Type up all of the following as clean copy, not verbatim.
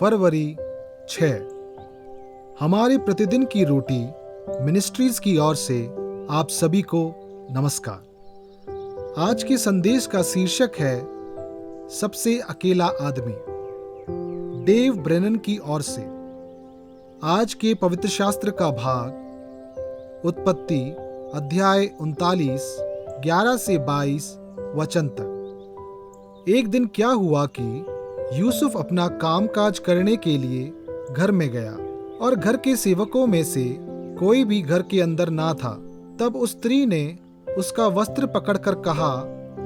फरवरी 6। हमारे प्रतिदिन की रोटी मिनिस्ट्रीज की ओर से आप सभी को नमस्कार। आज के संदेश का शीर्षक है सबसे अकेला आदमी, डेव ब्रेनन की ओर से। आज के पवित्र शास्त्र का भाग उत्पत्ति अध्याय 39 11 से 22 वचन तक। एक दिन क्या हुआ कि यूसुफ अपना कामकाज करने के लिए घर में गया और घर के सेवकों में से कोई भी घर के अंदर ना था। तब उस स्त्री ने उसका वस्त्र पकड़कर कहा,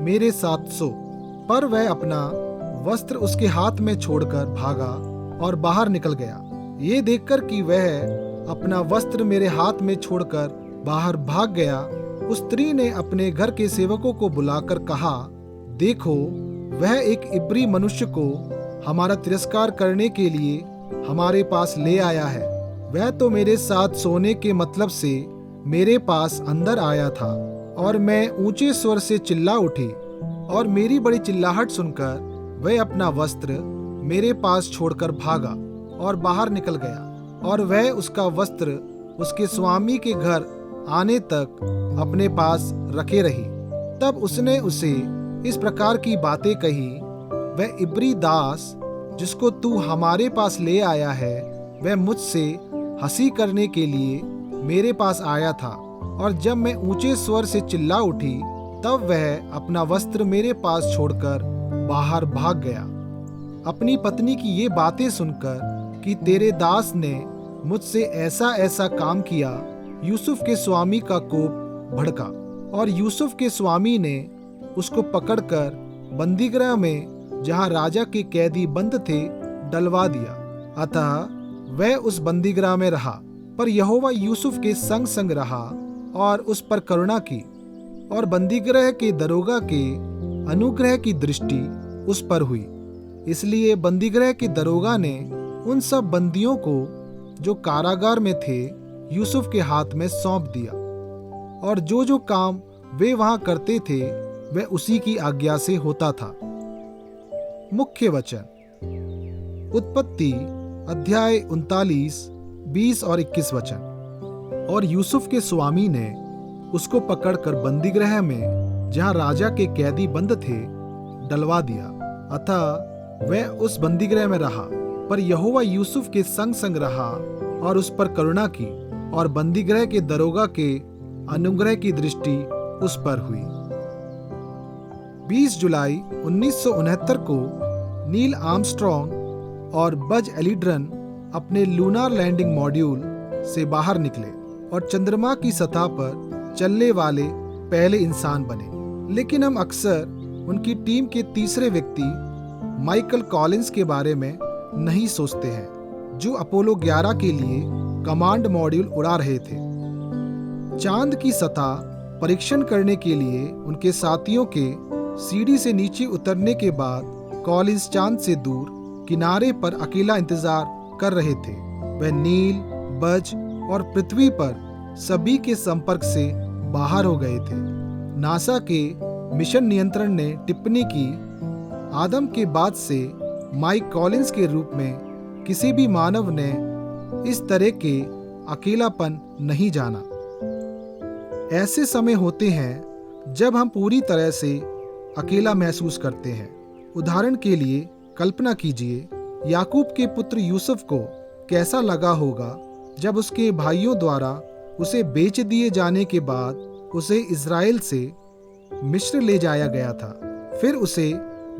मेरे साथ सो। पर वह अपना वस्त्र उसके हाथ में छोड़कर भागा और बाहर निकल गया। ये देखकर कि वह अपना वस्त्र मेरे हाथ में छोड़कर बाहर भाग गया, उस स्त्री ने अपने घर के सेवकों को बुलाकर कहा, देखो, वह एक इब्री मनुष्य को हमारा तिरस्कार करने के लिए हमारे पास ले आया है। वह तो मेरे साथ सोने के मतलब से मेरे पास अंदर आया था और मैं ऊंचे स्वर से चिल्ला उठी और मेरी बड़ी चिल्लाहट सुनकर वह अपना वस्त्र मेरे पास छोड़कर भागा और बाहर निकल गया और वह उसका वस्त्र उसके स्वामी के घर आने तक अपने पास रखे रही। तब उसने उसे इस प्रकार की बातें कही, वह इब्री दास जिसको तू हमारे पास ले आया है, वह मुझसे हंसी करने के लिए मेरे पास आया था और जब मैं ऊंचे स्वर से चिल्ला उठी तब वह अपना वस्त्र मेरे पास छोड़कर बाहर भाग गया। अपनी पत्नी की ये बातें सुनकर कि तेरे दास ने मुझसे ऐसा ऐसा काम किया, यूसुफ के स्वामी का कोप भड़का और यूसुफ के स्वामी ने उसको पकड़कर बंदीगृह में जहां राजा के कैदी बंद थे डलवा दिया। अतः वह उस बंदीगृह में रहा, पर यहोवा यूसुफ के संग संग रहा और उस पर करुणा की और बंदीगृह के दरोगा के अनुग्रह की दृष्टि उस पर हुई। इसलिए बंदीगृह के दरोगा ने उन सब बंदियों को जो कारागार में थे यूसुफ के हाथ में सौंप दिया और जो जो काम वे वहां करते थे वह उसी की आज्ञा से होता था। मुख्य वचन उत्पत्ति अध्याय 39 20 और 21 वचन। और यूसुफ के स्वामी ने उसको पकड़कर बंदीगृह में जहां राजा के कैदी बंद थे डलवा दिया। अतः वह उस बंदीगृह में रहा, पर यहोवा यूसुफ के संग संग रहा और उस पर करुणा की और बंदीगृह के दरोगा के अनुग्रह की दृष्टि उस पर हुई। 20 जुलाई 1969 को नील आर्मस्ट्रॉन्ग और बज एल्ड्रिन अपने लूनार लैंडिंग मॉड्यूल से बाहर निकले और चंद्रमा की सतह पर चलने वाले पहले इंसान बने। लेकिन हम अक्सर उनकी टीम के तीसरे व्यक्ति माइकल कॉलिंस के बारे में नहीं सोचते हैं, जो अपोलो 11 के लिए कमांड मॉड्यूल उड़ा रहे थे। चांद की सतह परीक्षण करने के लिए उनके साथियों के सीढ़ी से नीचे उतरने के बाद कॉलिंस चांद से दूर किनारे पर अकेला इंतजार कर रहे थे। वह नील, बज और पृथ्वी पर सभी के संपर्क से बाहर हो गए थे। नासा के मिशन नियंत्रण ने टिप्पणी की, आदम के बाद से माइक कॉलिंस के रूप में किसी भी मानव ने इस तरह के अकेलापन नहीं जाना। ऐसे समय होते हैं जब हम पूरी तरह से अकेला महसूस करते हैं। उदाहरण के लिए कल्पना कीजिए, याकूब के पुत्र यूसुफ को कैसा लगा होगा जब उसके भाइयों द्वारा उसे बेच दिए जाने के बाद उसे इज़राइल से मिस्र ले जाया गया था। फिर उसे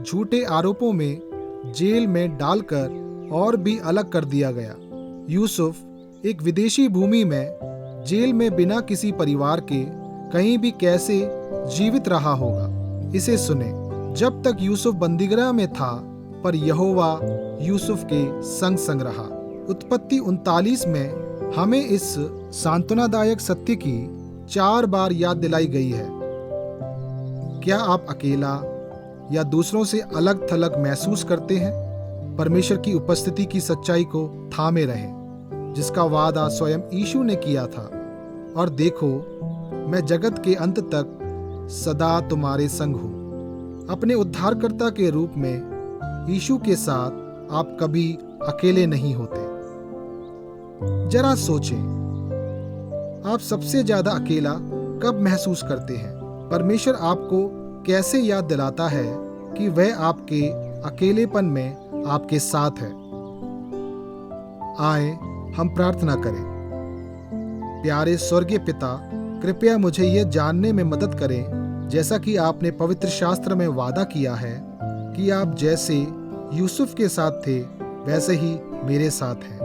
झूठे आरोपों में जेल में डालकर और भी अलग कर दिया गया। यूसुफ एक विदेशी भूमि में जेल में बिना किसी परिवार के कहीं भी कैसे जीवित रहा होगा। इसे सुने, जब तक यूसुफ बंदीगृह में था पर यहोवा यूसुफ के संग संग रहा। उत्पत्ति 39 में हमें इस सांत्वनादायक सत्य की 4 बार याद दिलाई गई है। क्या आप अकेला या दूसरों से अलग थलग महसूस करते हैं? परमेश्वर की उपस्थिति की सच्चाई को थामे रहें, जिसका वादा स्वयं यीशु ने किया था। और देखो, मैं जगत के अंत तक सदा तुम्हारे संग हूँ। अपने उद्धारकर्ता के रूप में यीशु के साथ आप कभी अकेले नहीं होते। जरा सोचें, आप सबसे ज्यादा अकेला कब महसूस करते हैं? परमेश्वर आपको कैसे याद दिलाता है कि वह आपके अकेलेपन में आपके साथ है? आए हम प्रार्थना करें। प्यारे स्वर्गीय पिता, कृपया मुझे यह जानने में मदद करें, जैसा कि आपने पवित्र शास्त्र में वादा किया है कि आप जैसे यूसुफ के साथ थे वैसे ही मेरे साथ हैं।